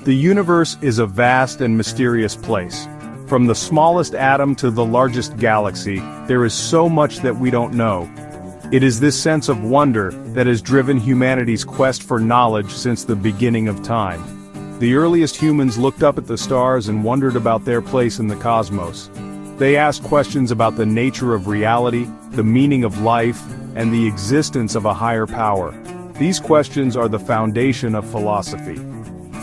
The universe is a vast and mysterious place. From the smallest atom to the largest galaxy, there is so much that we don't know. It is this sense of wonder that has driven humanity's quest for knowledge since the beginning of time. The earliest humans looked up at the stars and wondered about their place in the cosmos. They asked questions about the nature of reality, the meaning of life, and the existence of a higher power. These questions are the foundation of philosophy.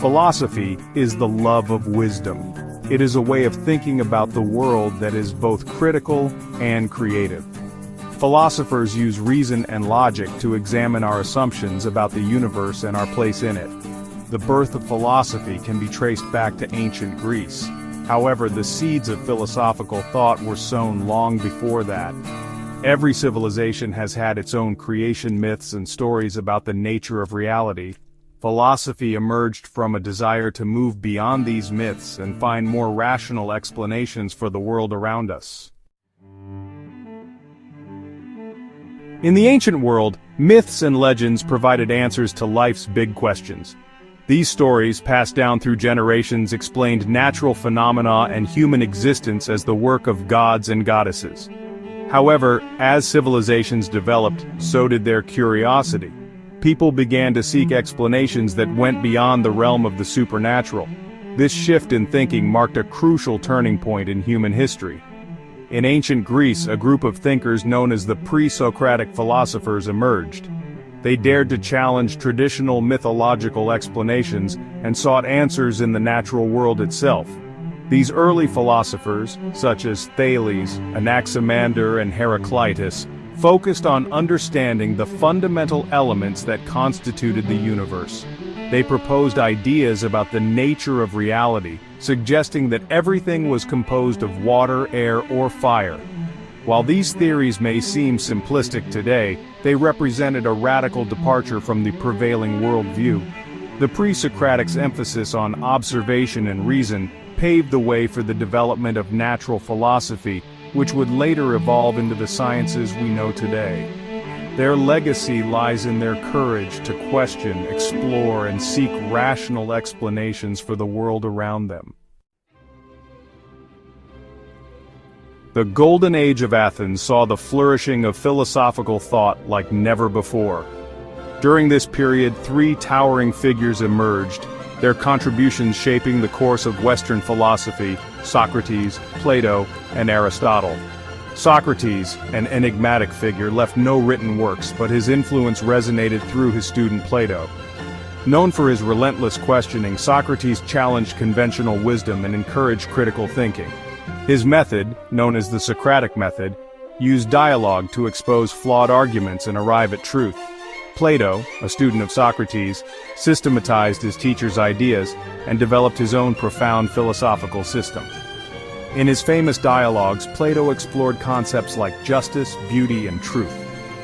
Philosophy is the love of wisdom. It is a way of thinking about the world that is both critical and creative. Philosophers use reason and logic to examine our assumptions about the universe and our place in it. The birth of philosophy can be traced back to ancient Greece. However, the seeds of philosophical thought were sown long before that. Every civilization has had its own creation myths and stories about the nature of reality. Philosophy emerged from a desire to move beyond these myths and find more rational explanations for the world around us. In the ancient world, myths and legends provided answers to life's big questions. These stories, passed down through generations, explained natural phenomena and human existence as the work of gods and goddesses. However, as civilizations developed, so did their curiosity. People began to seek explanations that went beyond the realm of the supernatural. This shift in thinking marked a crucial turning point in human history. In ancient Greece, a group of thinkers known as the pre-Socratic philosophers emerged. They dared to challenge traditional mythological explanations and sought answers in the natural world itself. These early philosophers, such as Thales, Anaximander, and Heraclitus, focused on understanding the fundamental elements that constituted the universe. They proposed ideas about the nature of reality, suggesting that everything was composed of water, air, or fire. While these theories may seem simplistic today, they represented a radical departure from the prevailing worldview. The pre-Socratics' emphasis on observation and reason paved the way for the development of natural philosophy, which would later evolve into the sciences we know today. Their legacy lies in their courage to question, explore, and seek rational explanations for the world around them. The Golden Age of Athens saw the flourishing of philosophical thought like never before. During this period, three towering figures emerged, their contributions shaping the course of Western philosophy: Socrates, Plato, and Aristotle. Socrates, an enigmatic figure, left no written works, but his influence resonated through his student Plato. Known for his relentless questioning, Socrates challenged conventional wisdom and encouraged critical thinking. His method, known as the Socratic method, used dialogue to expose flawed arguments and arrive at truth. Plato, a student of Socrates, systematized his teacher's ideas and developed his own profound philosophical system. In his famous dialogues, Plato explored concepts like justice, beauty, and truth.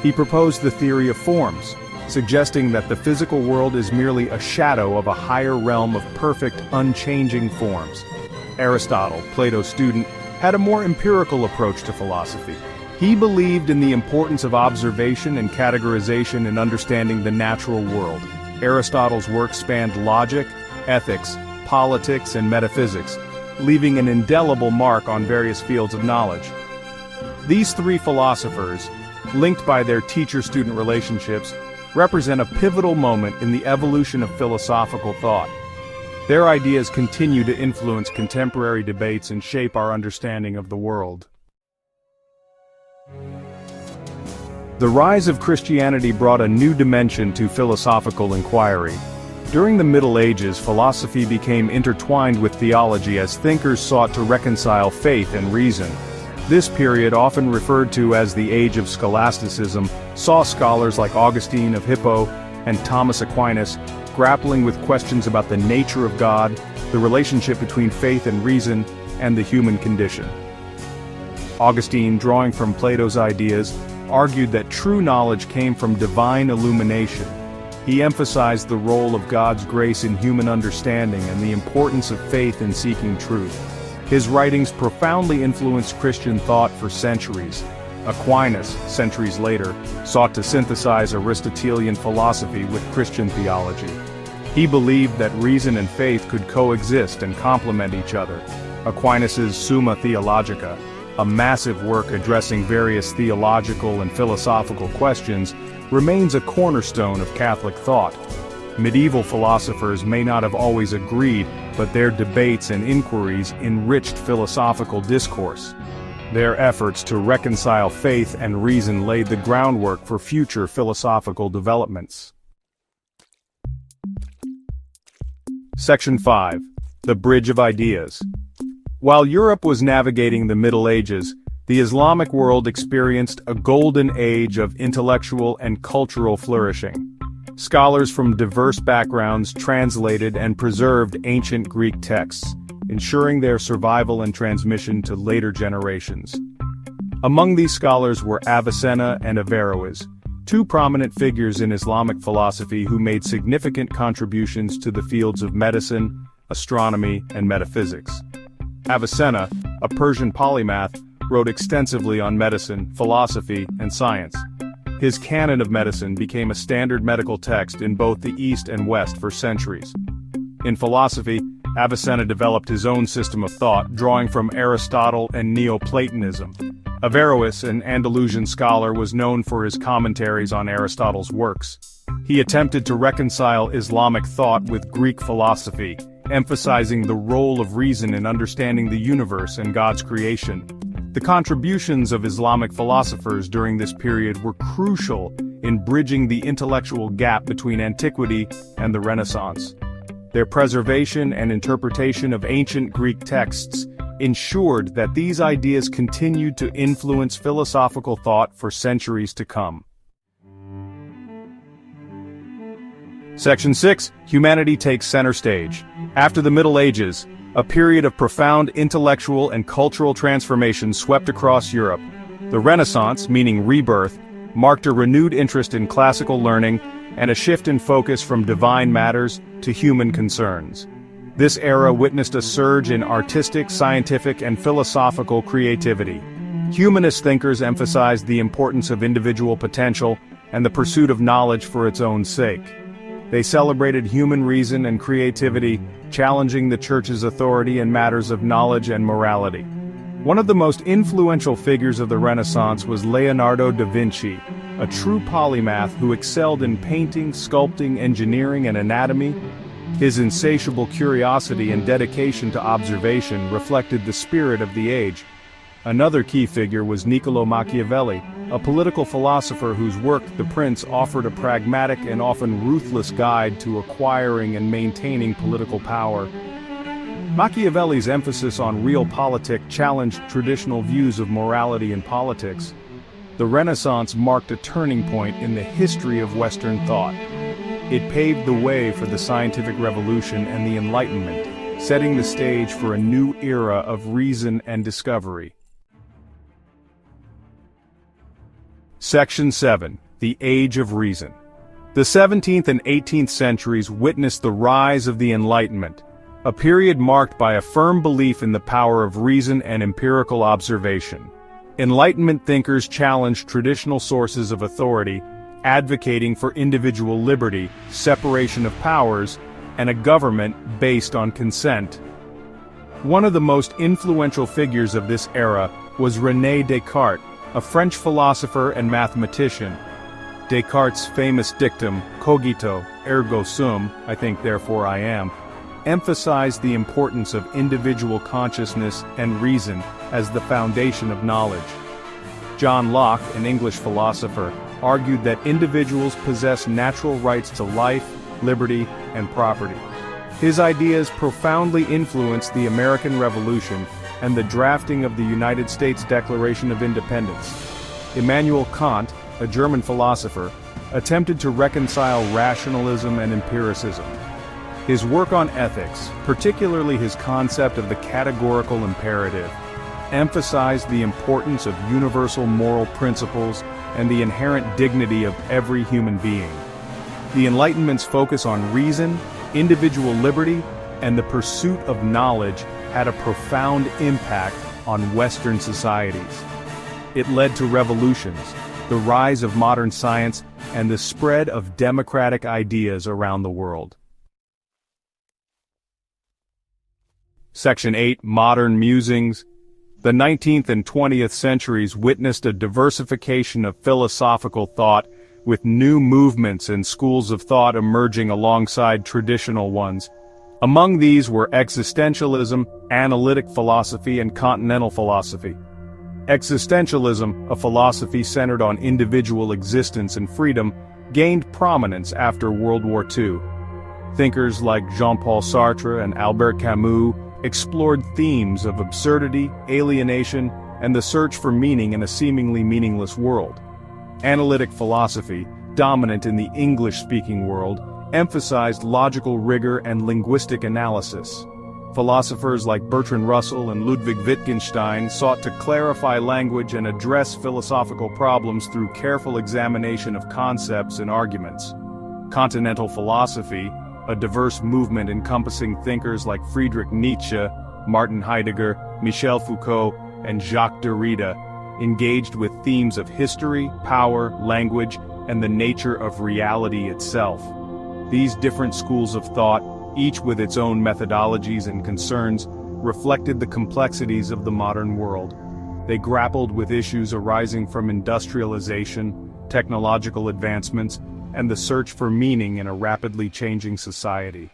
He proposed the theory of forms, suggesting that the physical world is merely a shadow of a higher realm of perfect, unchanging forms. Aristotle, Plato's student, had a more empirical approach to philosophy. He believed in the importance of observation and categorization in understanding the natural world. Aristotle's work spanned logic, ethics, politics, and metaphysics, leaving an indelible mark on various fields of knowledge. These three philosophers, linked by their teacher-student relationships, represent a pivotal moment in the evolution of philosophical thought. Their ideas continue to influence contemporary debates and shape our understanding of the world. The rise of Christianity brought a new dimension to philosophical inquiry. During the Middle Ages, philosophy became intertwined with theology as thinkers sought to reconcile faith and reason. This period, often referred to as the Age of Scholasticism, saw scholars like Augustine of Hippo and Thomas Aquinas grappling with questions about the nature of God, the relationship between faith and reason, and the human condition. Augustine, drawing from Plato's ideas, argued that true knowledge came from divine illumination. He emphasized the role of God's grace in human understanding and the importance of faith in seeking truth. His writings profoundly influenced Christian thought for centuries. Aquinas, centuries later, sought to synthesize Aristotelian philosophy with Christian theology. He believed that reason and faith could coexist and complement each other. Aquinas's Summa Theologica, a massive work addressing various theological and philosophical questions, remains a cornerstone of Catholic thought. Medieval philosophers may not have always agreed, but their debates and inquiries enriched philosophical discourse. Their efforts to reconcile faith and reason laid the groundwork for future philosophical developments. Section 5. The Bridge of Ideas. While Europe was navigating the Middle Ages, the Islamic world experienced a golden age of intellectual and cultural flourishing. Scholars from diverse backgrounds translated and preserved ancient Greek texts, ensuring their survival and transmission to later generations. Among these scholars were Avicenna and Averroes, two prominent figures in Islamic philosophy who made significant contributions to the fields of medicine, astronomy, and metaphysics. Avicenna, a Persian polymath, wrote extensively on medicine, philosophy, and science. His Canon of Medicine became a standard medical text in both the East and West for centuries. In philosophy, Avicenna developed his own system of thought, drawing from Aristotle and Neoplatonism. Averroes, an Andalusian scholar, was known for his commentaries on Aristotle's works. He attempted to reconcile Islamic thought with Greek philosophy, emphasizing the role of reason in understanding the universe and God's creation. The contributions of Islamic philosophers during this period were crucial in bridging the intellectual gap between antiquity and the Renaissance. Their preservation and interpretation of ancient Greek texts ensured that these ideas continued to influence philosophical thought for centuries to come. Section 6. Humanity takes center stage. After the Middle Ages, a period of profound intellectual and cultural transformation swept across Europe. The Renaissance, meaning rebirth, marked a renewed interest in classical learning and a shift in focus from divine matters to human concerns. This era witnessed a surge in artistic, scientific, and philosophical creativity. Humanist thinkers emphasized the importance of individual potential and the pursuit of knowledge for its own sake. They celebrated human reason and creativity, challenging the Church's authority in matters of knowledge and morality. One of the most influential figures of the Renaissance was Leonardo da Vinci, a true polymath who excelled in painting, sculpting, engineering, and anatomy. His insatiable curiosity and dedication to observation reflected the spirit of the age. Another key figure was Niccolò Machiavelli, a political philosopher whose work, The Prince, offered a pragmatic and often ruthless guide to acquiring and maintaining political power. Machiavelli's emphasis on realpolitik challenged traditional views of morality and politics. The Renaissance marked a turning point in the history of Western thought. It paved the way for the scientific revolution and the Enlightenment, setting the stage for a new era of reason and discovery. Section 7. The Age of Reason. The 17th and 18th centuries witnessed the rise of the Enlightenment, a period marked by a firm belief in the power of reason and empirical observation. Enlightenment thinkers challenged traditional sources of authority, advocating for individual liberty, separation of powers, and a government based on consent. One of the most influential figures of this era was René Descartes, a French philosopher and mathematician. Descartes' famous dictum, cogito, ergo sum, I think therefore I am, emphasized the importance of individual consciousness and reason as the foundation of knowledge. John Locke, an English philosopher, argued that individuals possess natural rights to life, liberty, and property. His ideas profoundly influenced the American Revolution and the drafting of the United States Declaration of Independence. Immanuel Kant, a German philosopher, attempted to reconcile rationalism and empiricism. His work on ethics, particularly his concept of the categorical imperative, emphasized the importance of universal moral principles and the inherent dignity of every human being. The Enlightenment's focus on reason, individual liberty, and the pursuit of knowledge had a profound impact on Western societies. It led to revolutions, the rise of modern science, and the spread of democratic ideas around the world. Section 8. Modern Musings. The 19th and 20th centuries witnessed a diversification of philosophical thought, with new movements and schools of thought emerging alongside traditional ones. Among these were existentialism, analytic philosophy, and continental philosophy. Existentialism, a philosophy centered on individual existence and freedom, gained prominence after World War II. Thinkers like Jean-Paul Sartre and Albert Camus explored themes of absurdity, alienation, and the search for meaning in a seemingly meaningless world. Analytic philosophy, dominant in the English-speaking world, emphasized logical rigor and linguistic analysis. Philosophers like Bertrand Russell and Ludwig Wittgenstein sought to clarify language and address philosophical problems through careful examination of concepts and arguments. Continental philosophy, a diverse movement encompassing thinkers like Friedrich Nietzsche, Martin Heidegger, Michel Foucault, and Jacques Derrida, engaged with themes of history, power, language, and the nature of reality itself. These different schools of thought, each with its own methodologies and concerns, reflected the complexities of the modern world. They grappled with issues arising from industrialization, technological advancements, and the search for meaning in a rapidly changing society.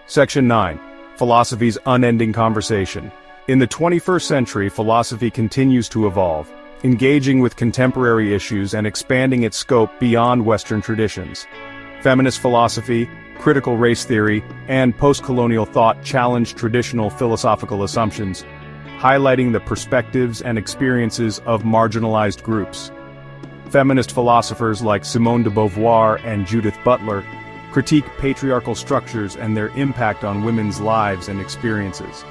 Section 9. Philosophy's unending conversation. In the 21st century, philosophy continues to evolve, engaging with contemporary issues and expanding its scope beyond Western traditions. Feminist philosophy, critical race theory, and post-colonial thought challenge traditional philosophical assumptions, highlighting the perspectives and experiences of marginalized groups. Feminist philosophers like Simone de Beauvoir and Judith Butler critique patriarchal structures and their impact on women's lives and experiences.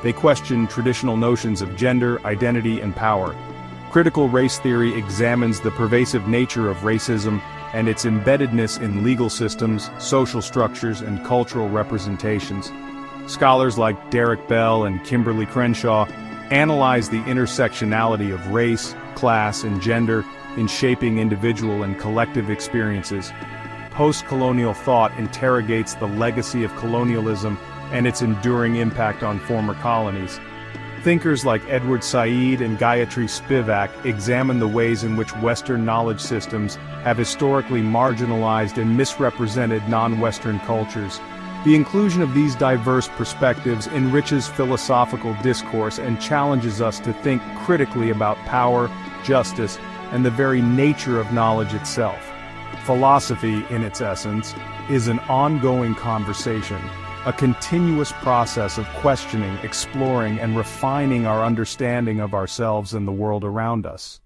They question traditional notions of gender, identity, and power. Critical race theory examines the pervasive nature of racism and its embeddedness in legal systems, social structures, and cultural representations. Scholars like Derek Bell and Kimberly Crenshaw analyze the intersectionality of race, class, and gender in shaping individual and collective experiences. Post-colonial thought interrogates the legacy of colonialism and its enduring impact on former colonies. Thinkers like Edward Said and Gayatri Spivak examine the ways in which Western knowledge systems have historically marginalized and misrepresented non-Western cultures. The inclusion of these diverse perspectives enriches philosophical discourse and challenges us to think critically about power, justice, and the very nature of knowledge itself. Philosophy, in its essence, is an ongoing conversation, a continuous process of questioning, exploring, and refining our understanding of ourselves and the world around us.